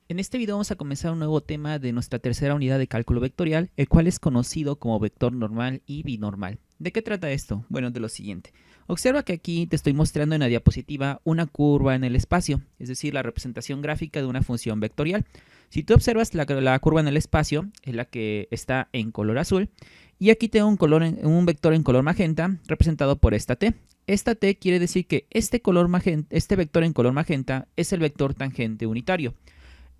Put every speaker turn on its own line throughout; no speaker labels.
En este video vamos a comenzar un nuevo tema de nuestra tercera unidad de cálculo vectorial, el cual es conocido como vector normal y binormal. ¿De qué trata esto? Bueno, de lo siguiente. Observa que aquí te estoy mostrando en la diapositiva una curva en el espacio, es decir, la representación gráfica de una función vectorial. Si tú observas la curva en el espacio, es la que está en color azul, y aquí tengo un vector en color magenta representado por esta t. Esta t quiere decir que este vector en color magenta es el vector tangente unitario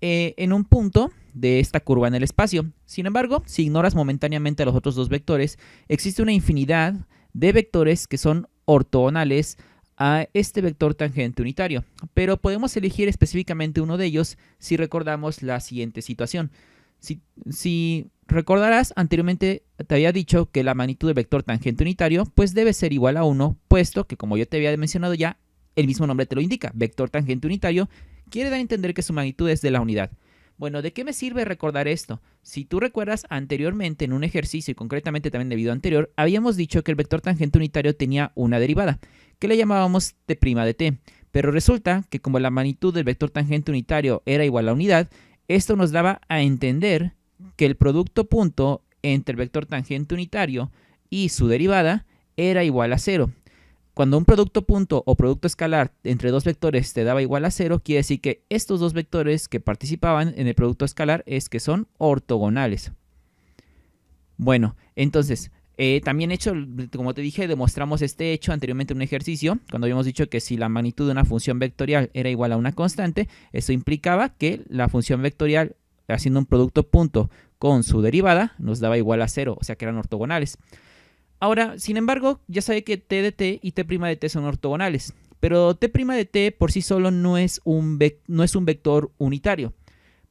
en un punto de esta curva en el espacio. Sin embargo, si ignoras momentáneamente a los otros dos vectores, existe una infinidad de vectores que son ortogonales a este vector tangente unitario, pero podemos elegir específicamente uno de ellos si recordamos la siguiente situación. Si recordarás, anteriormente te había dicho que la magnitud del vector tangente unitario pues debe ser igual a 1, puesto que, como yo te había mencionado ya, el mismo nombre te lo indica, vector tangente unitario, quiere dar a entender que su magnitud es de la unidad. Bueno, ¿de qué me sirve recordar esto? Si tú recuerdas anteriormente en un ejercicio, y concretamente también en el video anterior, habíamos dicho que el vector tangente unitario tenía una derivada, que le llamábamos t' de t. Pero resulta que como la magnitud del vector tangente unitario era igual a la unidad, esto nos daba a entender que el producto punto entre el vector tangente unitario y su derivada era igual a 0. Cuando un producto punto o producto escalar entre dos vectores te daba igual a 0, quiere decir que estos dos vectores que participaban en el producto escalar es que son ortogonales. Bueno, entonces, también como te dije, demostramos este hecho anteriormente en un ejercicio, cuando habíamos dicho que si la magnitud de una función vectorial era igual a una constante, eso implicaba que la función vectorial, haciendo un producto punto con su derivada, nos daba igual a 0, o sea que eran ortogonales. Ahora, sin embargo, ya sabe que t de t y t' de t son ortogonales, pero t' de t por sí solo no es un vector unitario.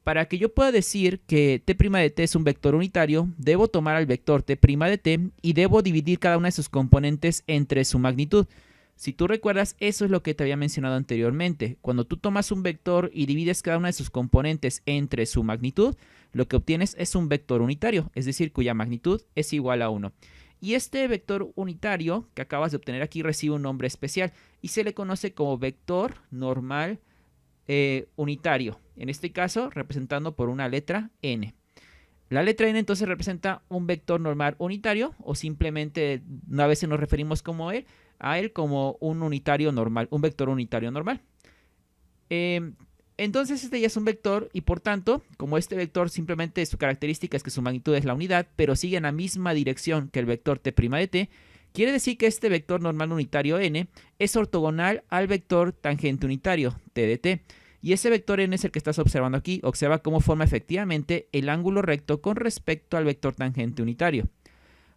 Para que yo pueda decir que t' de t es un vector unitario, debo tomar al vector t' de t y debo dividir cada una de sus componentes entre su magnitud. Si tú recuerdas, eso es lo que te había mencionado anteriormente. Cuando tú tomas un vector y divides cada una de sus componentes entre su magnitud, lo que obtienes es un vector unitario, es decir, cuya magnitud es igual a 1. Y este vector unitario que acabas de obtener aquí recibe un nombre especial y se le conoce como vector normal unitario. En este caso, representando por una letra n. La letra n entonces representa un vector normal unitario, o simplemente a veces nos referimos a él como un unitario normal, un vector unitario normal. Entonces este ya es un vector y por tanto, como este vector simplemente su característica es que su magnitud es la unidad, pero sigue en la misma dirección que el vector t' de t, quiere decir que este vector normal unitario n es ortogonal al vector tangente unitario t de t. Y ese vector n es el que estás observando aquí. Observa cómo forma efectivamente el ángulo recto con respecto al vector tangente unitario.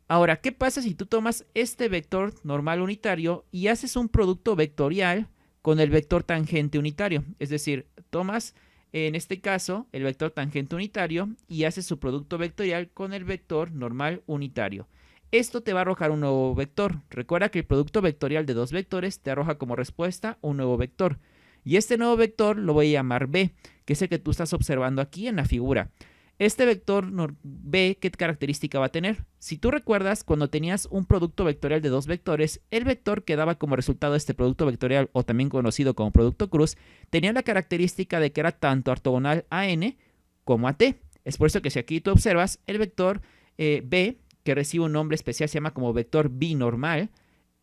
Ahora, ¿qué pasa si tú tomas este vector normal unitario y haces un producto vectorial con el vector tangente unitario? Es decir, tomas en este caso el vector tangente unitario y haces su producto vectorial con el vector normal unitario. Esto te va a arrojar un nuevo vector. Recuerda que el producto vectorial de dos vectores te arroja como respuesta un nuevo vector. Y este nuevo vector lo voy a llamar b, que es el que tú estás observando aquí en la figura. Este vector b, ¿qué característica va a tener? Si tú recuerdas, cuando tenías un producto vectorial de dos vectores, el vector que daba como resultado este producto vectorial, o también conocido como producto cruz, tenía la característica de que era tanto ortogonal a n como a t. Es por eso que si aquí tú observas, el vector b, que recibe un nombre especial, se llama como vector binormal,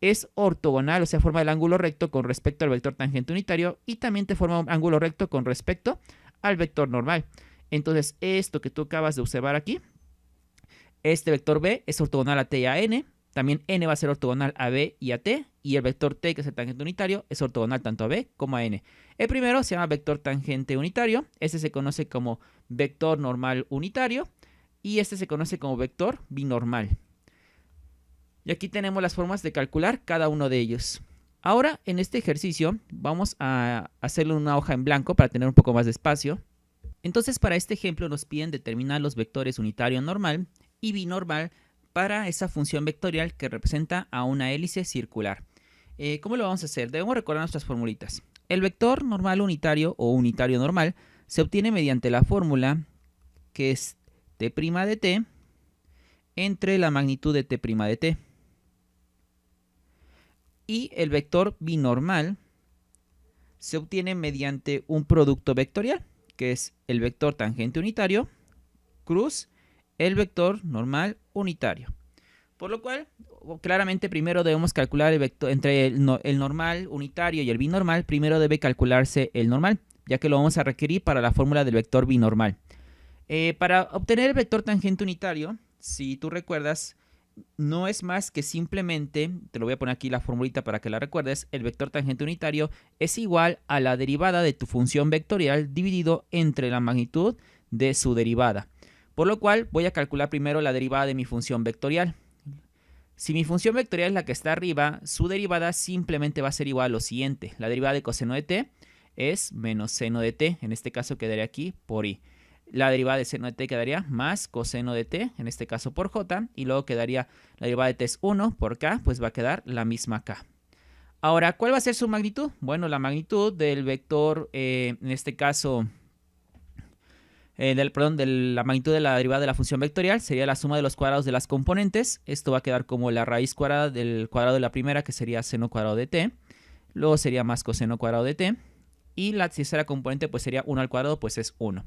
es ortogonal, o sea, forma el ángulo recto con respecto al vector tangente unitario y también te forma un ángulo recto con respecto al vector normal. Entonces, esto que tú acabas de observar aquí, este vector b es ortogonal a t y a n, también n va a ser ortogonal a b y a t, y el vector t, que es el tangente unitario, es ortogonal tanto a b como a n. El primero se llama vector tangente unitario, este se conoce como vector normal unitario, y este se conoce como vector binormal. Y aquí tenemos las formas de calcular cada uno de ellos. Ahora, en este ejercicio, vamos a hacerle una hoja en blanco para tener un poco más de espacio. Entonces, para este ejemplo nos piden determinar los vectores unitario normal y binormal para esa función vectorial que representa a una hélice circular. ¿Cómo lo vamos a hacer? Debemos recordar nuestras formulitas. El vector normal unitario o unitario normal se obtiene mediante la fórmula que es t' de t entre la magnitud de t' de t. Y el vector binormal se obtiene mediante un producto vectorial, que es el vector tangente unitario, cruz el vector normal unitario. Por lo cual, claramente primero debemos calcular el vector entre el normal unitario y el binormal. Primero debe calcularse el normal, ya que lo vamos a requerir para la fórmula del vector binormal. Para obtener el vector tangente unitario, si tú recuerdas, no es más que simplemente, te lo voy a poner aquí la formulita para que la recuerdes, el vector tangente unitario es igual a la derivada de tu función vectorial dividido entre la magnitud de su derivada. Por lo cual voy a calcular primero la derivada de mi función vectorial. Si mi función vectorial es la que está arriba, su derivada simplemente va a ser igual a lo siguiente. La derivada de coseno de t es menos seno de t, en este caso quedaría aquí por i. La derivada de seno de t quedaría más coseno de t, en este caso por j, y luego quedaría la derivada de t es 1 por k, pues va a quedar la misma k. Ahora, ¿cuál va a ser su magnitud? Bueno, la magnitud del vector, en este caso, de la magnitud de la derivada de la función vectorial sería la suma de los cuadrados de las componentes. Esto va a quedar como la raíz cuadrada del cuadrado de la primera, que sería seno cuadrado de t. Luego sería más coseno cuadrado de t. Y la tercera componente pues sería 1 al cuadrado, pues es 1.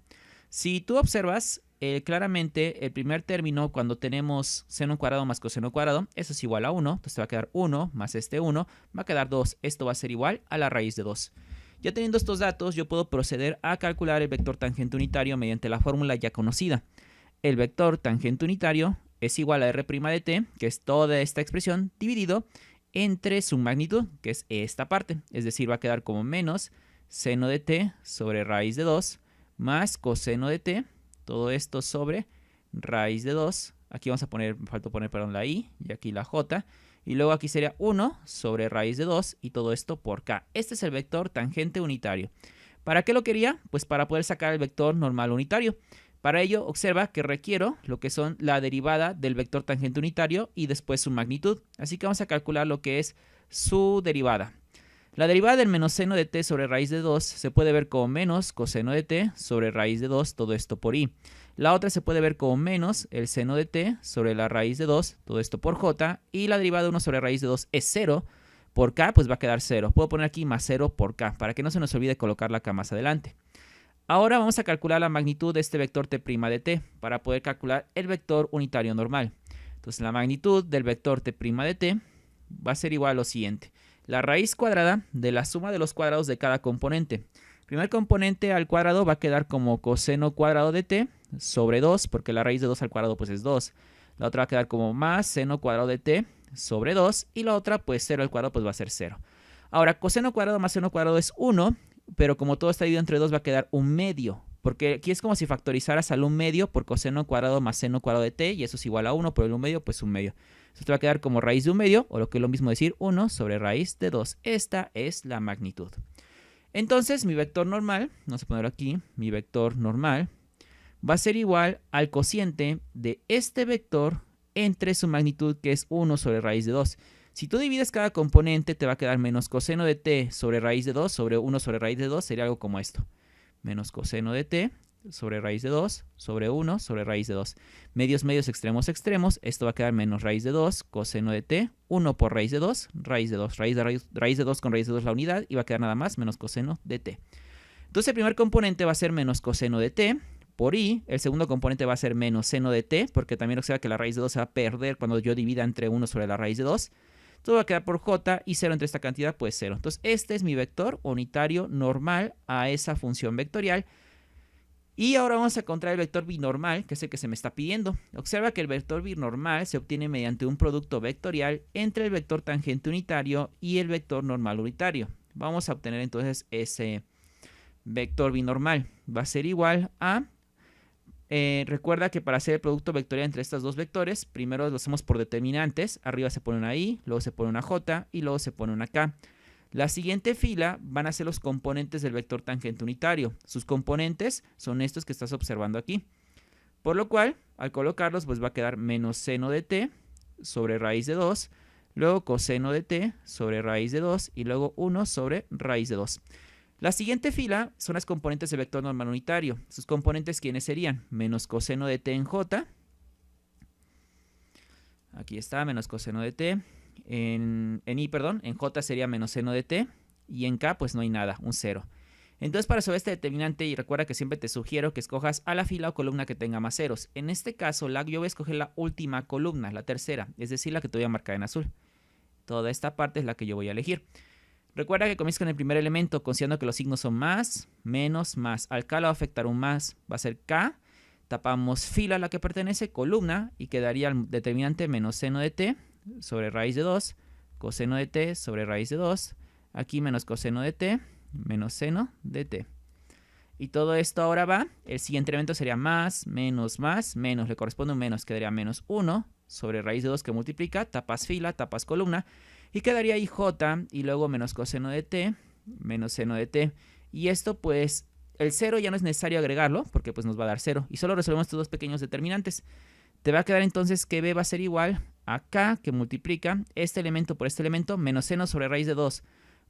Si tú observas, claramente el primer término cuando tenemos seno cuadrado más coseno cuadrado, eso es igual a 1. Entonces va a quedar 1 más este 1, va a quedar 2. Esto va a ser igual a la raíz de 2. Ya teniendo estos datos, yo puedo proceder a calcular el vector tangente unitario mediante la fórmula ya conocida. El vector tangente unitario es igual a r' de t, que es toda esta expresión, dividido entre su magnitud, que es esta parte. Es decir, va a quedar como menos seno de t sobre raíz de 2, más coseno de t, todo esto sobre raíz de 2. Aquí vamos a poner, me faltó poner, perdón, la i y aquí la j. Y luego aquí sería 1 sobre raíz de 2 y todo esto por k. Este es el vector tangente unitario. ¿Para qué lo quería? Pues para poder sacar el vector normal unitario. Para ello, observa que requiero lo que son la derivada del vector tangente unitario y después su magnitud. Así que vamos a calcular lo que es su derivada. La derivada del menos seno de t sobre raíz de 2 se puede ver como menos coseno de t sobre raíz de 2, todo esto por i. La otra se puede ver como menos el seno de t sobre la raíz de 2, todo esto por j. Y la derivada de 1 sobre raíz de 2 es 0. Por k, pues va a quedar 0. Puedo poner aquí más 0 por k, para que no se nos olvide colocar la k más adelante. Ahora vamos a calcular la magnitud de este vector t' de t, para poder calcular el vector unitario normal. Entonces la magnitud del vector t' de t va a ser igual a lo siguiente. La raíz cuadrada de la suma de los cuadrados de cada componente. Primer componente al cuadrado va a quedar como coseno cuadrado de t sobre 2, porque la raíz de 2 al cuadrado pues es 2. La otra va a quedar como más seno cuadrado de t sobre 2 y la otra pues 0 al cuadrado pues va a ser 0. Ahora, coseno cuadrado más seno cuadrado es 1, pero como todo está dividido entre 2 va a quedar un medio, porque aquí es como si factorizaras al 1 medio por coseno cuadrado más seno cuadrado de t y eso es igual a 1 por el 1 medio, pues 1 medio. Esto va a quedar como raíz de 1 medio, o lo que es lo mismo decir 1 sobre raíz de 2. Esta es la magnitud. Entonces mi vector normal, vamos a ponerlo aquí, mi vector normal va a ser igual al cociente de este vector entre su magnitud, que es 1 sobre raíz de 2. Si tú divides cada componente, te va a quedar menos coseno de t sobre raíz de 2 sobre 1 sobre raíz de 2, sería algo como esto. Menos coseno de t sobre raíz de 2 sobre 1 sobre raíz de 2. Medios, medios, extremos, extremos. Esto va a quedar menos raíz de 2, coseno de t, 1 por raíz de 2, raíz de 2. Raíz de 2 con raíz de 2 la unidad y va a quedar nada más menos coseno de t. Entonces el primer componente va a ser menos coseno de t por i. El segundo componente va a ser menos seno de t, porque también observa que la raíz de 2 se va a perder cuando yo divida entre 1 sobre la raíz de 2. Todo va a quedar por j y 0 entre esta cantidad, pues 0. Entonces este es mi vector unitario normal a esa función vectorial. Y ahora vamos a encontrar el vector binormal, que es el que se me está pidiendo. Observa que el vector binormal se obtiene mediante un producto vectorial entre el vector tangente unitario y el vector normal unitario. Vamos a obtener entonces ese vector binormal. Va a ser igual a... recuerda que para hacer el producto vectorial entre estos dos vectores, primero lo hacemos por determinantes. Arriba se pone una i, luego se pone una j y luego se pone una k. La siguiente fila van a ser los componentes del vector tangente unitario. Sus componentes son estos que estás observando aquí. Por lo cual, al colocarlos, pues va a quedar menos seno de t sobre raíz de 2, luego coseno de t sobre raíz de 2 y luego 1 sobre raíz de 2. La siguiente fila son las componentes del vector normal unitario. Sus componentes, ¿quiénes serían? Menos coseno de t en j. Aquí está, menos coseno de t. En j sería menos seno de t y en k pues no hay nada, un 0. Entonces, para resolver este determinante, y recuerda que siempre te sugiero que escojas a la fila o columna que tenga más ceros. En este caso, yo voy a escoger la última columna, la tercera, es decir, la que te voy a marcar en azul. Toda esta parte es la que yo voy a elegir. Recuerda que comienzo con el primer elemento, considerando que los signos son más, menos, más. Al K le va a afectar un más, va a ser K. Tapamos fila a la que pertenece, columna, y quedaría el determinante menos seno de t sobre raíz de 2, coseno de t sobre raíz de 2. Aquí menos coseno de t, menos seno de t. Y todo esto ahora va, el siguiente elemento sería más, menos, le corresponde un menos, quedaría menos 1 sobre raíz de 2 que multiplica, tapas fila, tapas columna, y quedaría ahí j, y luego menos coseno de t, menos seno de t. Y esto pues, el 0 ya no es necesario agregarlo, porque pues nos va a dar 0, y solo resolvemos estos dos pequeños determinantes. Te va a quedar entonces que b va a ser igual a k, que multiplica este elemento por este elemento, menos seno sobre raíz de 2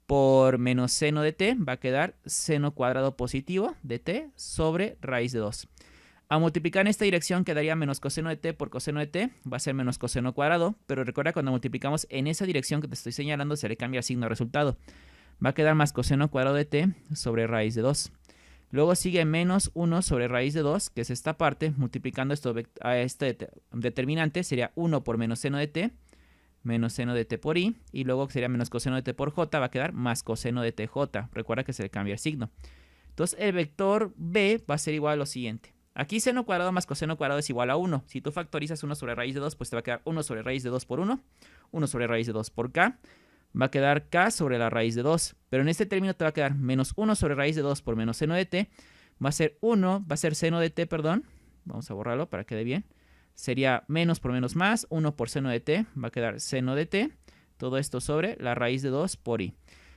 por menos seno de t, va a quedar seno cuadrado positivo de t sobre raíz de 2. A multiplicar en esta dirección quedaría menos coseno de t por coseno de t, va a ser menos coseno cuadrado, pero recuerda cuando multiplicamos en esa dirección que te estoy señalando se le cambia el signo de resultado. Va a quedar más coseno cuadrado de t sobre raíz de 2. Luego sigue menos 1 sobre raíz de 2, que es esta parte, multiplicando esto a este determinante, sería 1 por menos seno de t, menos seno de t por i, y luego sería menos coseno de t por j, va a quedar más coseno de tj. Recuerda que se le cambia el signo. Entonces el vector b va a ser igual a lo siguiente. Aquí seno cuadrado más coseno cuadrado es igual a 1. Si tú factorizas 1 sobre raíz de 2, pues te va a quedar 1 sobre raíz de 2 por 1, 1 sobre raíz de 2 por k, va a quedar k sobre la raíz de 2. Pero en este término te va a quedar menos 1 sobre raíz de 2 por menos seno de t, va a ser seno de t, perdón. Vamos a borrarlo para que quede bien. Sería menos por menos más, 1 por seno de t, va a quedar seno de t. Todo esto sobre la raíz de 2 por i.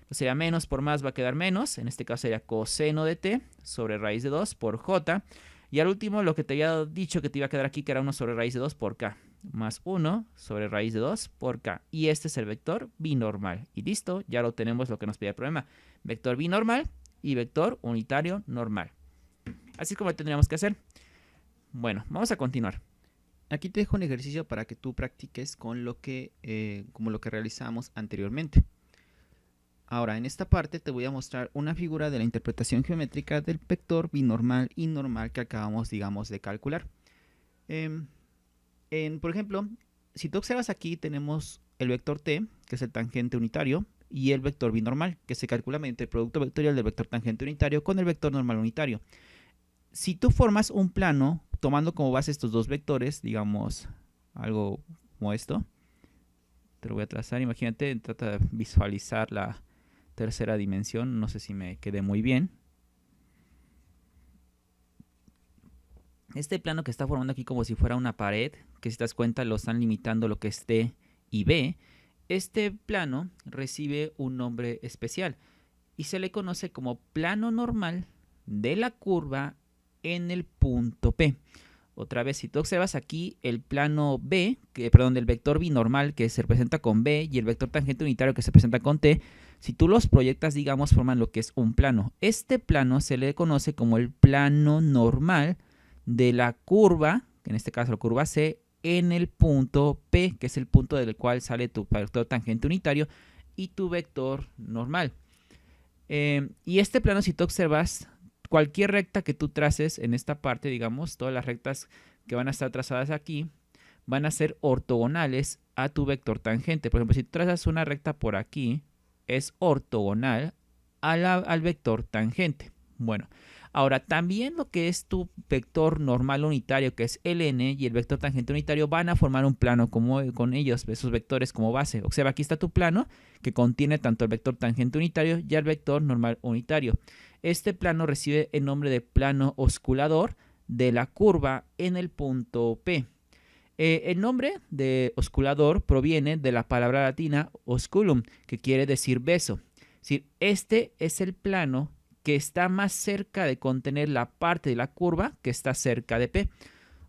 O sea, menos por más va a quedar menos, en este caso sería coseno de t sobre raíz de 2 por j. Y al último, lo que te había dicho que te iba a quedar aquí, que era 1 sobre raíz de 2 por k. Más 1 sobre raíz de 2 por k. Y este es el vector binormal. Y listo, ya lo tenemos lo que nos pide el problema. Vector binormal y vector unitario normal. Así es como lo tendríamos que hacer. Bueno, vamos a continuar. Aquí te dejo un ejercicio para que tú practiques con como lo que realizamos anteriormente. Ahora, en esta parte te voy a mostrar una figura de la interpretación geométrica del vector binormal y normal que acabamos, digamos, de calcular. Por ejemplo, si tú observas aquí, tenemos el vector t, que es el tangente unitario, y el vector binormal, que se calcula mediante el producto vectorial del vector tangente unitario con el vector normal unitario. Si tú formas un plano tomando como base estos dos vectores, digamos, algo como esto, te lo voy a trazar, imagínate, trata de visualizar la tercera dimensión, no sé si me quedé muy bien. Este plano que está formando aquí como si fuera una pared, que si te das cuenta lo están limitando lo que es T y B, este plano recibe un nombre especial y se le conoce como plano normal de la curva en el punto P. Otra vez, si tú observas aquí el plano B, del vector binormal que se representa con B y el vector tangente unitario que se presenta con T, si tú los proyectas, digamos, forman lo que es un plano. Este plano se le conoce como el plano normal de la curva, en este caso la curva C, en el punto P, que es el punto del cual sale tu vector tangente unitario y tu vector normal. Y este plano, si tú observas, cualquier recta que tú traces en esta parte, digamos, todas las rectas que van a estar trazadas aquí, van a ser ortogonales a tu vector tangente. Por ejemplo, si tú trazas una recta por aquí, es ortogonal al vector tangente. Bueno, ahora también lo que es tu vector normal unitario, que es ln, y el vector tangente unitario van a formar un plano con ellos, esos vectores como base. Observa, aquí está tu plano que contiene tanto el vector tangente unitario y el vector normal unitario. Este plano recibe el nombre de plano osculador de la curva en el punto P. El nombre de osculador proviene de la palabra latina osculum, que quiere decir beso. Es decir, este es el plano que está más cerca de contener la parte de la curva que está cerca de P.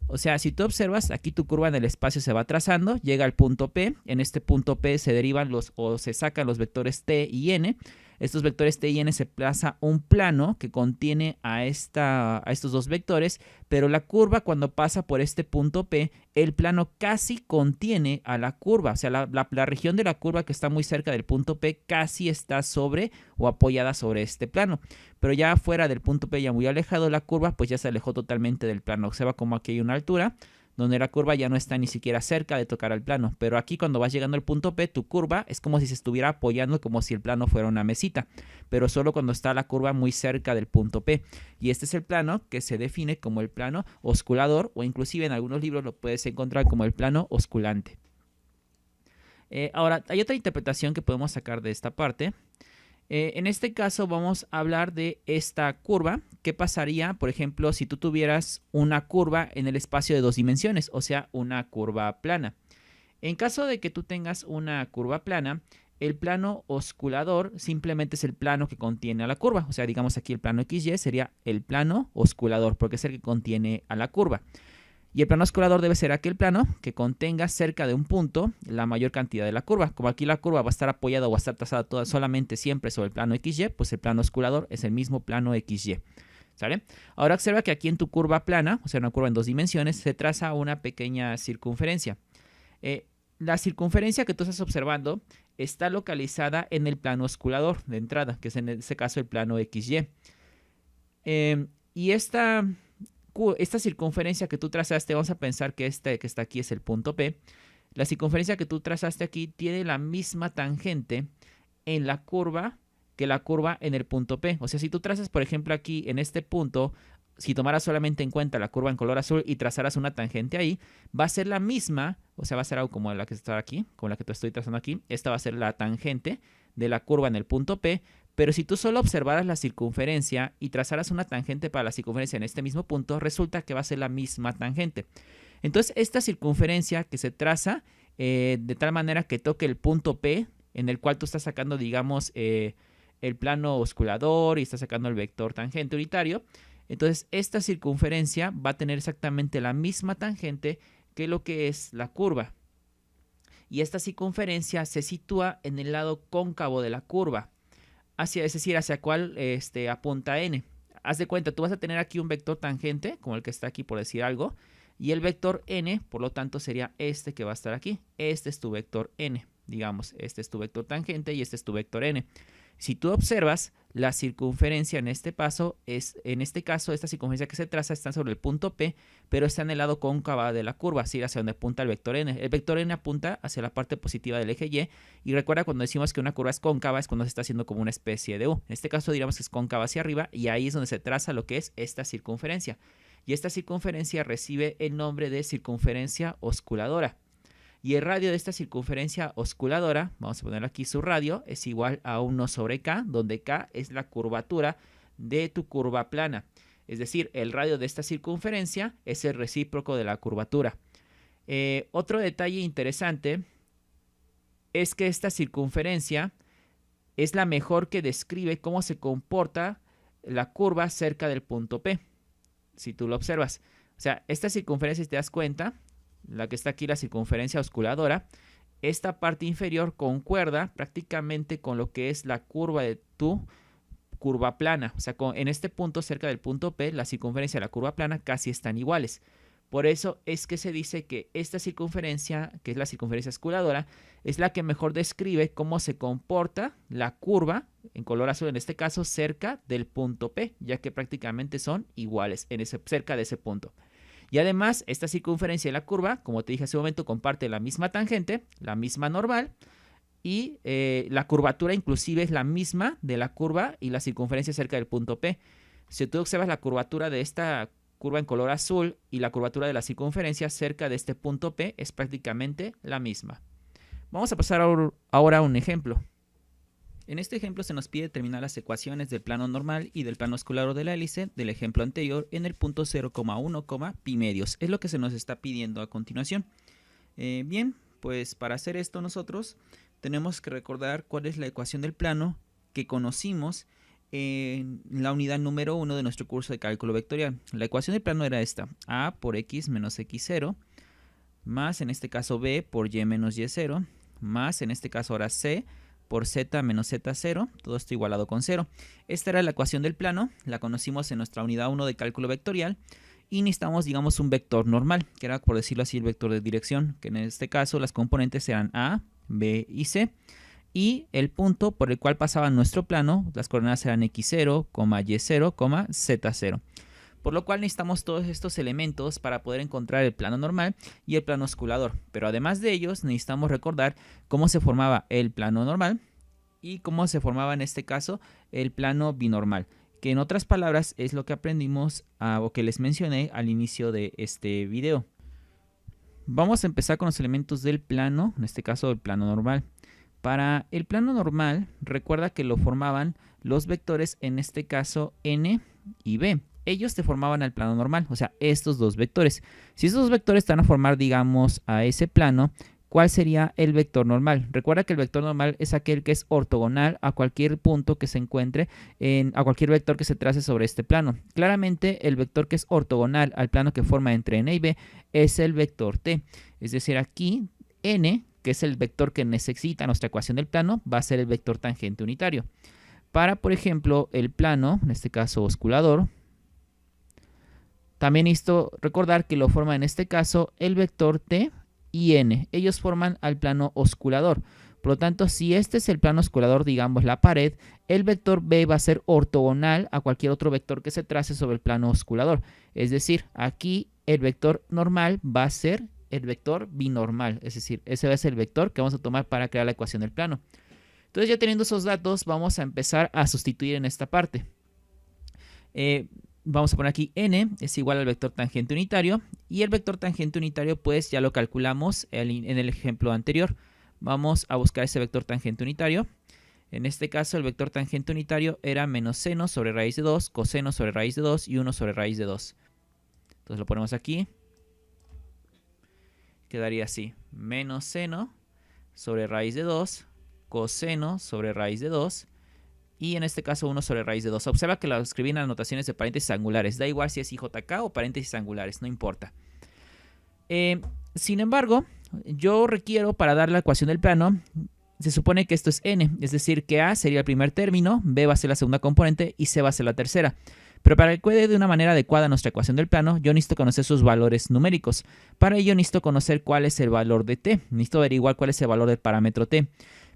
O sea, si tú observas, aquí tu curva en el espacio se va trazando, llega al punto P. En este punto P se derivan o se sacan los vectores T y N. estos vectores t y n se plaza un plano que contiene a estos dos vectores, pero la curva cuando pasa por este punto P, el plano casi contiene a la curva, o sea, la región de la curva que está muy cerca del punto P casi está sobre o apoyada sobre este plano, pero ya fuera del punto P, ya muy alejado la curva, pues ya se alejó totalmente del plano. Observa como aquí hay una altura donde la curva ya no está ni siquiera cerca de tocar al plano, pero aquí cuando vas llegando al punto P, tu curva es como si se estuviera apoyando, como si el plano fuera una mesita, pero solo cuando está la curva muy cerca del punto P. Y este es el plano que se define como el plano osculador, o inclusive en algunos libros lo puedes encontrar como el plano osculante. Ahora, hay otra interpretación que podemos sacar de esta parte. En este caso vamos a hablar de esta curva. ¿Qué pasaría, por ejemplo, si tú tuvieras una curva en el espacio de dos dimensiones, o sea, una curva plana? En caso de que tú tengas una curva plana, el plano osculador simplemente es el plano que contiene a la curva. O sea, digamos aquí el plano XY sería el plano osculador, porque es el que contiene a la curva. Y el plano osculador debe ser aquel plano que contenga cerca de un punto la mayor cantidad de la curva. Como aquí la curva va a estar apoyada o va a estar trazada solamente siempre sobre el plano XY, pues el plano osculador es el mismo plano XY. ¿Sale? Ahora observa que aquí en tu curva plana, o sea, una curva en dos dimensiones, se traza una pequeña circunferencia. La circunferencia que tú estás observando está localizada en el plano osculador de entrada, que es en este caso el plano XY. Y esta circunferencia que tú trazaste, vamos a pensar que este que está aquí es el punto P. La circunferencia que tú trazaste aquí tiene la misma tangente en la curva que la curva en el punto P. O sea, si tú trazas, por ejemplo, aquí en este punto, si tomaras solamente en cuenta la curva en color azul y trazaras una tangente ahí, va a ser la misma, o sea, va a ser algo como la que está aquí, como la que te estoy trazando aquí. Esta va a ser la tangente de la curva en el punto P, pero si tú solo observaras la circunferencia y trazaras una tangente para la circunferencia en este mismo punto, resulta que va a ser la misma tangente. Entonces, esta circunferencia que se traza de tal manera que toque el punto P, en el cual tú estás sacando, digamos, el plano osculador y estás sacando el vector tangente unitario, entonces esta circunferencia va a tener exactamente la misma tangente que lo que es la curva. Y esta circunferencia se sitúa en el lado cóncavo de la curva, es decir, hacia cuál apunta n. Haz de cuenta, tú vas a tener aquí un vector tangente, como el que está aquí por decir algo, y el vector n, por lo tanto, sería este que va a estar aquí. Este es tu vector n, digamos, este es tu vector tangente y este es tu vector n. Si tú observas, la circunferencia en este caso, esta circunferencia que se traza está sobre el punto P, pero está en el lado cóncavo de la curva, así hacia donde apunta el vector n. El vector n apunta hacia la parte positiva del eje Y, y recuerda cuando decimos que una curva es cóncava, es cuando se está haciendo como una especie de U. En este caso diríamos que es cóncava hacia arriba, y ahí es donde se traza lo que es esta circunferencia. Y esta circunferencia recibe el nombre de circunferencia osculadora. Y el radio de esta circunferencia osculadora, vamos a poner aquí su radio, es igual a 1 sobre K, donde K es la curvatura de tu curva plana. Es decir, el radio de esta circunferencia es el recíproco de la curvatura. Otro detalle interesante es que esta circunferencia es la mejor que describe cómo se comporta la curva cerca del punto P, si tú lo observas. O sea, esta circunferencia, si te das cuenta, la que está aquí, la circunferencia osculadora, esta parte inferior concuerda prácticamente con lo que es la curva de tu curva plana. O sea, en este punto, cerca del punto P, la circunferencia y la curva plana casi están iguales. Por eso es que se dice que esta circunferencia, que es la circunferencia osculadora, es la que mejor describe cómo se comporta la curva, en color azul en este caso, cerca del punto P, ya que prácticamente son iguales cerca de ese punto. Y además, esta circunferencia y la curva, como te dije hace un momento, comparte la misma tangente, la misma normal, y la curvatura inclusive es la misma de la curva y la circunferencia cerca del punto P. Si tú observas la curvatura de esta curva en color azul y la curvatura de la circunferencia cerca de este punto P es prácticamente la misma. Vamos a pasar ahora a un ejemplo. En este ejemplo se nos pide determinar las ecuaciones del plano normal y del plano osculador de la hélice del ejemplo anterior en el punto 0,1, pi medios. Es lo que se nos está pidiendo a continuación. Bien, pues para hacer esto nosotros tenemos que recordar cuál es la ecuación del plano que conocimos en la unidad número 1 de nuestro curso de cálculo vectorial. La ecuación del plano era esta: a por x menos x0, más en este caso b por y menos y0, más en este caso ahora c por z menos z0, todo esto igualado con 0. Esta era la ecuación del plano, la conocimos en nuestra unidad 1 de cálculo vectorial y necesitamos, digamos, un vector normal, que era, por decirlo así, el vector de dirección, que en este caso las componentes eran A, B y C, y el punto por el cual pasaba nuestro plano, las coordenadas eran x0, y0, z0. Por lo cual necesitamos todos estos elementos para poder encontrar el plano normal y el plano osculador. Pero además de ellos necesitamos recordar cómo se formaba el plano normal y cómo se formaba en este caso el plano binormal. Que en otras palabras es lo que aprendimos o que les mencioné al inicio de este video. Vamos a empezar con los elementos del plano, en este caso el plano normal. Para el plano normal, recuerda que lo formaban los vectores, en este caso n y b. Ellos te formaban el plano normal, o sea, estos dos vectores. Si estos dos vectores están a formar, digamos, a ese plano, ¿cuál sería el vector normal? Recuerda que el vector normal es aquel que es ortogonal a cualquier punto que se encuentre, a cualquier vector que se trace sobre este plano. Claramente, el vector que es ortogonal al plano que forma entre n y b es el vector t. Es decir, aquí n, que es el vector que necesita nuestra ecuación del plano, va a ser el vector tangente unitario. Para, por ejemplo, el plano, en este caso osculador, también necesito recordar que lo forma en este caso el vector t y n. Ellos forman al plano osculador. Por lo tanto, si este es el plano osculador, digamos la pared, el vector b va a ser ortogonal a cualquier otro vector que se trace sobre el plano osculador. Es decir, aquí el vector normal va a ser el vector binormal. Es decir, ese va a ser el vector que vamos a tomar para crear la ecuación del plano. Entonces, ya teniendo esos datos, vamos a empezar a sustituir en esta parte. Vamos a poner aquí n es igual al vector tangente unitario y el vector tangente unitario pues ya lo calculamos en el ejemplo anterior. Vamos a buscar ese vector tangente unitario. En este caso el vector tangente unitario era menos seno sobre raíz de 2, coseno sobre raíz de 2 y 1 sobre raíz de 2. Entonces lo ponemos aquí. Quedaría así, menos seno sobre raíz de 2, coseno sobre raíz de 2. Y en este caso 1 sobre raíz de 2. Observa que lo escribí en anotaciones de paréntesis angulares. Da igual si es IJK o paréntesis angulares, no importa. Sin embargo, yo requiero para dar la ecuación del plano, se supone que esto es n. Es decir, que a sería el primer término, b va a ser la segunda componente y c va a ser la tercera. Pero para que quede de una manera adecuada nuestra ecuación del plano, yo necesito conocer sus valores numéricos. Para ello necesito conocer cuál es el valor de t. Necesito averiguar cuál es el valor del parámetro t.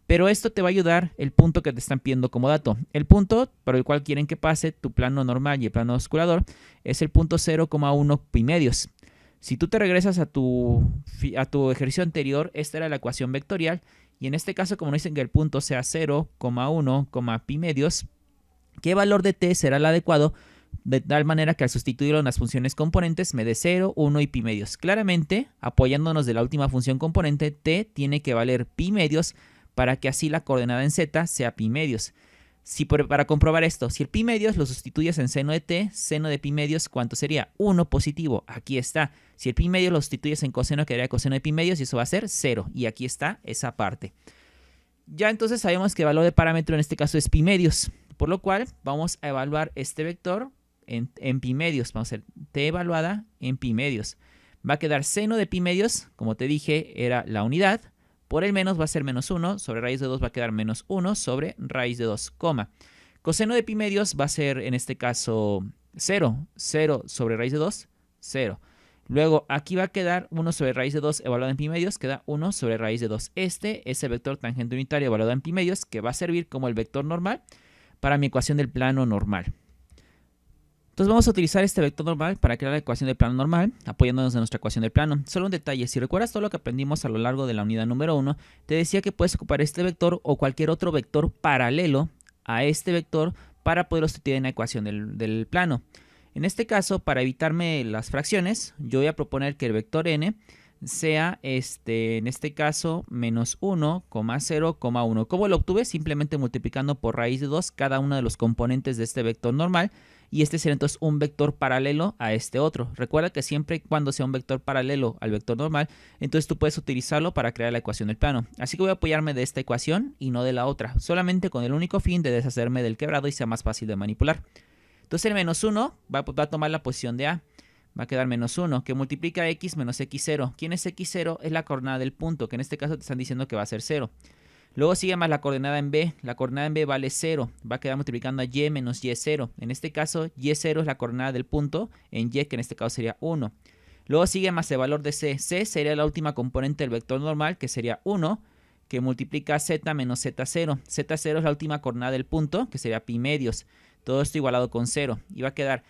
Pero esto te va a ayudar el punto que te están pidiendo como dato. El punto por el cual quieren que pase tu plano normal y el plano osculador es el punto 0,1 pi medios. Si tú te regresas a tu ejercicio anterior, esta era la ecuación vectorial. Y en este caso, como nos dicen que el punto sea 0,1 pi medios, ¿qué valor de t será el adecuado? De tal manera que al sustituirlo en las funciones componentes me dé 0, 1 y pi medios. Claramente, apoyándonos de la última función componente, t tiene que valer pi medios, para que así la coordenada en z sea pi medios. Para comprobar esto, si el pi medios lo sustituyes en seno de t, seno de pi medios, ¿cuánto sería? 1 positivo, aquí está. Si el pi medios lo sustituyes en coseno, quedaría coseno de pi medios y eso va a ser 0. Y aquí está esa parte. Ya entonces sabemos que el valor de parámetro en este caso es pi medios, por lo cual vamos a evaluar este vector en pi medios. Vamos a hacer t evaluada en pi medios. Va a quedar seno de pi medios, como te dije, era la unidad. Por el menos va a ser menos 1, sobre raíz de 2 va a quedar menos 1 sobre raíz de 2, coma. Coseno de pi medios va a ser en este caso 0, 0 sobre raíz de 2, 0. Luego aquí va a quedar 1 sobre raíz de 2 evaluado en pi medios, queda 1 sobre raíz de 2. Este es el vector tangente unitario evaluado en pi medios que va a servir como el vector normal para mi ecuación del plano normal. Entonces vamos a utilizar este vector normal para crear la ecuación del plano normal, apoyándonos en nuestra ecuación del plano. Solo un detalle, si recuerdas todo lo que aprendimos a lo largo de la unidad número 1, te decía que puedes ocupar este vector o cualquier otro vector paralelo a este vector para poder sustituir en la ecuación del plano. En este caso, para evitarme las fracciones, yo voy a proponer que el vector n sea, en este caso, menos 1, 0,1. ¿Cómo lo obtuve? Simplemente multiplicando por raíz de 2 cada uno de los componentes de este vector normal. Y este será entonces un vector paralelo a este otro. Recuerda que siempre y cuando sea un vector paralelo al vector normal, entonces tú puedes utilizarlo para crear la ecuación del plano. Así que voy a apoyarme de esta ecuación y no de la otra, solamente con el único fin de deshacerme del quebrado y sea más fácil de manipular. Entonces el menos 1 va a tomar la posición de A. Va a quedar menos 1, que multiplica x menos x0. ¿Quién es x0? Es la coordenada del punto, que en este caso te están diciendo que va a ser 0. Luego sigue más la coordenada en B. La coordenada en B vale 0. Va a quedar multiplicando a Y menos Y0. En este caso, Y0 es la coordenada del punto en Y, que en este caso sería 1. Luego sigue más el valor de C. C sería la última componente del vector normal, que sería 1, que multiplica Z menos Z0. Z0 es la última coordenada del punto, que sería pi medios. Todo esto igualado con 0. Y va a quedar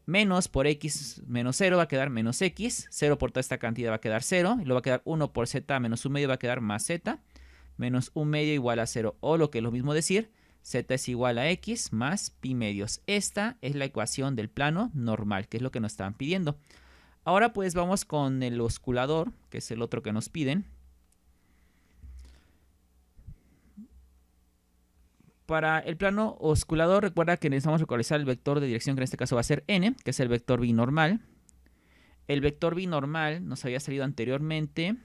menos por X menos 0 va a quedar menos X. 0 por toda esta cantidad va a quedar 0. Y luego va a quedar 1 por Z menos 1 medio va a quedar más Z. Menos 1 medio igual a 0. O lo que es lo mismo decir, Z es igual a X más pi medios. Esta es la ecuación del plano normal, que es lo que nos estaban pidiendo. Ahora pues vamos con el osculador, que es el otro que nos piden. Para el plano osculador, recuerda que necesitamos localizar el vector de dirección, que en este caso va a ser n, que es el vector binormal. El vector binormal nos había salido anteriormente.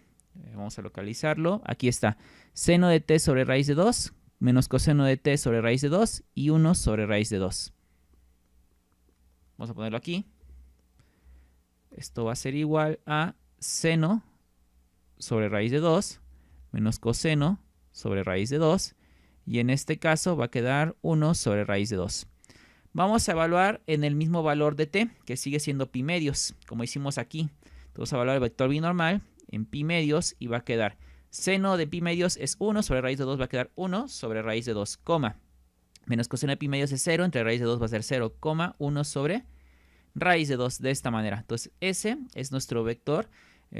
Vamos a localizarlo. Aquí está. Seno de t sobre raíz de 2 menos coseno de t sobre raíz de 2 y 1 sobre raíz de 2. Vamos a ponerlo aquí. Esto va a ser igual a seno sobre raíz de 2 menos coseno sobre raíz de 2. Y en este caso va a quedar 1 sobre raíz de 2. Vamos a evaluar en el mismo valor de t, que sigue siendo pi medios, como hicimos aquí. Vamos a evaluar el vector binormal en pi medios y va a quedar seno de pi medios es 1 sobre raíz de 2, va a quedar 1 sobre raíz de 2, menos coseno de pi medios es 0, entre raíz de 2 va a ser 0, 1 sobre raíz de 2, de esta manera. Entonces ese es nuestro vector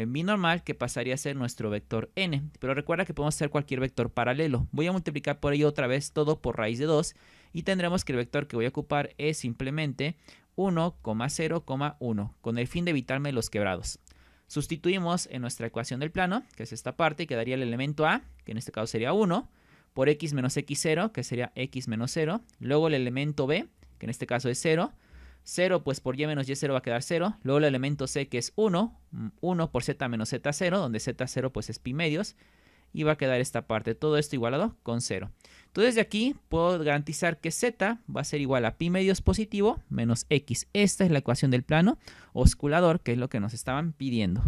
binormal, que pasaría a ser nuestro vector n. Pero recuerda que podemos hacer cualquier vector paralelo. Voy a multiplicar por ello otra vez todo por raíz de 2 y tendremos que el vector que voy a ocupar es simplemente 1, 0, 1, con el fin de evitarme los quebrados. Sustituimos en nuestra ecuación del plano, que es esta parte, y quedaría el elemento a, que en este caso sería 1, por x menos x0, que sería x menos 0. Luego el elemento b, que en este caso es 0. 0 pues por y menos y0 va a quedar 0. Luego el elemento c, que es 1. 1 por z menos z0, donde z0 pues es pi medios. Y va a quedar esta parte. Todo esto igualado con 0. Entonces de aquí puedo garantizar que z va a ser igual a pi medios positivo menos x. Esta es la ecuación del plano osculador, que es lo que nos estaban pidiendo.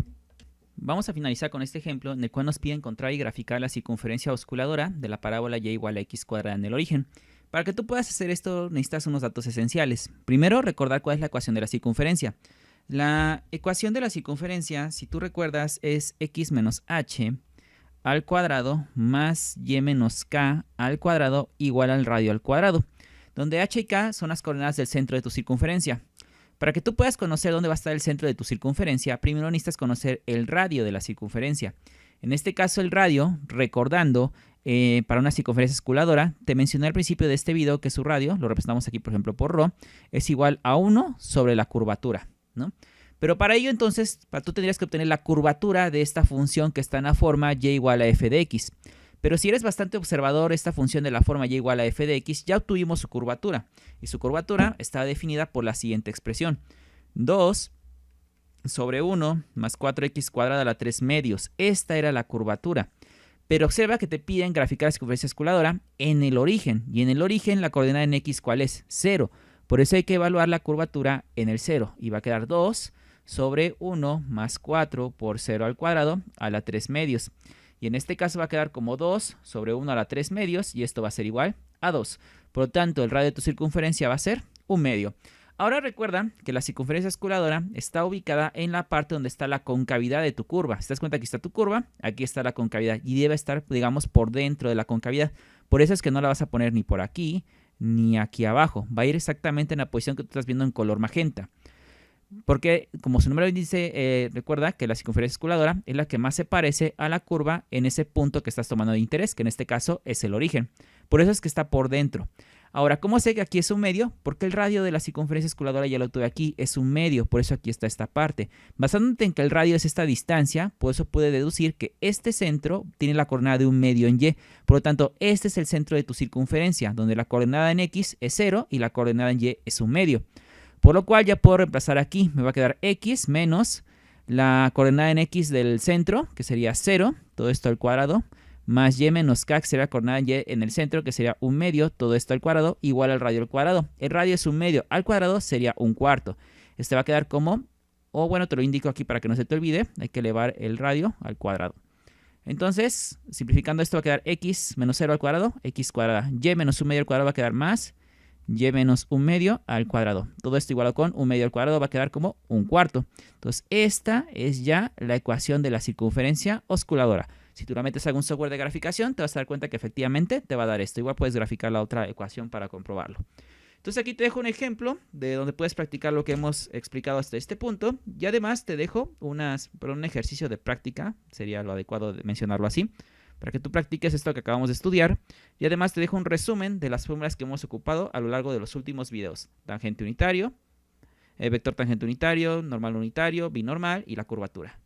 Vamos a finalizar con este ejemplo en el cual nos pide encontrar y graficar la circunferencia osculadora de la parábola y igual a x cuadrada en el origen. Para que tú puedas hacer esto necesitas unos datos esenciales. Primero, recordar cuál es la ecuación de la circunferencia. La ecuación de la circunferencia, si tú recuerdas, es x menos h al cuadrado más y menos k al cuadrado igual al radio al cuadrado, donde h y k son las coordenadas del centro de tu circunferencia. Para que tú puedas conocer dónde va a estar el centro de tu circunferencia, primero necesitas conocer el radio de la circunferencia. En este caso el radio, recordando, para una circunferencia osculadora, te mencioné al principio de este video que su radio, lo representamos aquí por ejemplo por ρ, es igual a 1 sobre la curvatura, ¿no? Pero para ello entonces, tú tendrías que obtener la curvatura de esta función que está en la forma y igual a f de x. Pero si eres bastante observador, esta función de la forma y igual a f de x, ya obtuvimos su curvatura. Y su curvatura está definida por la siguiente expresión. 2 sobre 1 más 4x cuadrada a la 3 medios. Esta era la curvatura. Pero observa que te piden graficar la circunferencia osculadora en el origen. Y en el origen la coordenada en x, ¿cuál es? 0. Por eso hay que evaluar la curvatura en el 0. Y va a quedar 2 sobre 1 más 4 por 0 al cuadrado a la 3 medios. Y en este caso va a quedar como 2 sobre 1 a la 3 medios. Y esto va a ser igual a 2. Por lo tanto, el radio de tu circunferencia va a ser 1 medio. Ahora recuerda que la circunferencia osculadora está ubicada en la parte donde está la concavidad de tu curva. Si te das cuenta, aquí está tu curva, aquí está la concavidad. Y debe estar, digamos, por dentro de la concavidad. Por eso es que no la vas a poner ni por aquí, ni aquí abajo. Va a ir exactamente en la posición que tú estás viendo en color magenta. Porque, como su nombre dice, recuerda que la circunferencia osculadora es la que más se parece a la curva en ese punto que estás tomando de interés, que en este caso es el origen. Por eso es que está por dentro. Ahora, ¿cómo sé que aquí es 1 medio? Porque el radio de la circunferencia osculadora ya lo tuve aquí, es 1 medio, por eso aquí está esta parte. Basándote en que el radio es esta distancia, por eso puedes deducir que este centro tiene la coordenada de 1 medio en y. Por lo tanto, este es el centro de tu circunferencia, donde la coordenada en x es 0 y la coordenada en y es 1 medio. Por lo cual ya puedo reemplazar aquí, me va a quedar x menos la coordenada en x del centro, que sería 0, todo esto al cuadrado, más y menos k, que sería la coordenada en y en el centro, que sería 1 medio, todo esto al cuadrado, igual al radio al cuadrado. El radio es 1 medio al cuadrado, sería 1 cuarto. Este va a quedar como, o bueno, te lo indico aquí para que no se te olvide, hay que elevar el radio al cuadrado. Entonces, simplificando esto va a quedar x menos 0 al cuadrado, x cuadrada. Y menos 1 medio al cuadrado va a quedar más y menos 1 medio al cuadrado. Todo esto igualado con 1 medio al cuadrado va a quedar como 1/4. Entonces, esta es ya la ecuación de la circunferencia osculadora. Si tú la metes a algún software de graficación, te vas a dar cuenta que efectivamente te va a dar esto. Igual puedes graficar la otra ecuación para comprobarlo. Entonces aquí te dejo un ejemplo de donde puedes practicar lo que hemos explicado hasta este punto. Y además te dejo un ejercicio de práctica, sería lo adecuado de mencionarlo así, para que tú practiques esto que acabamos de estudiar. Y además te dejo un resumen de las fórmulas que hemos ocupado a lo largo de los últimos videos. Tangente unitario, vector tangente unitario, normal unitario, binormal y la curvatura.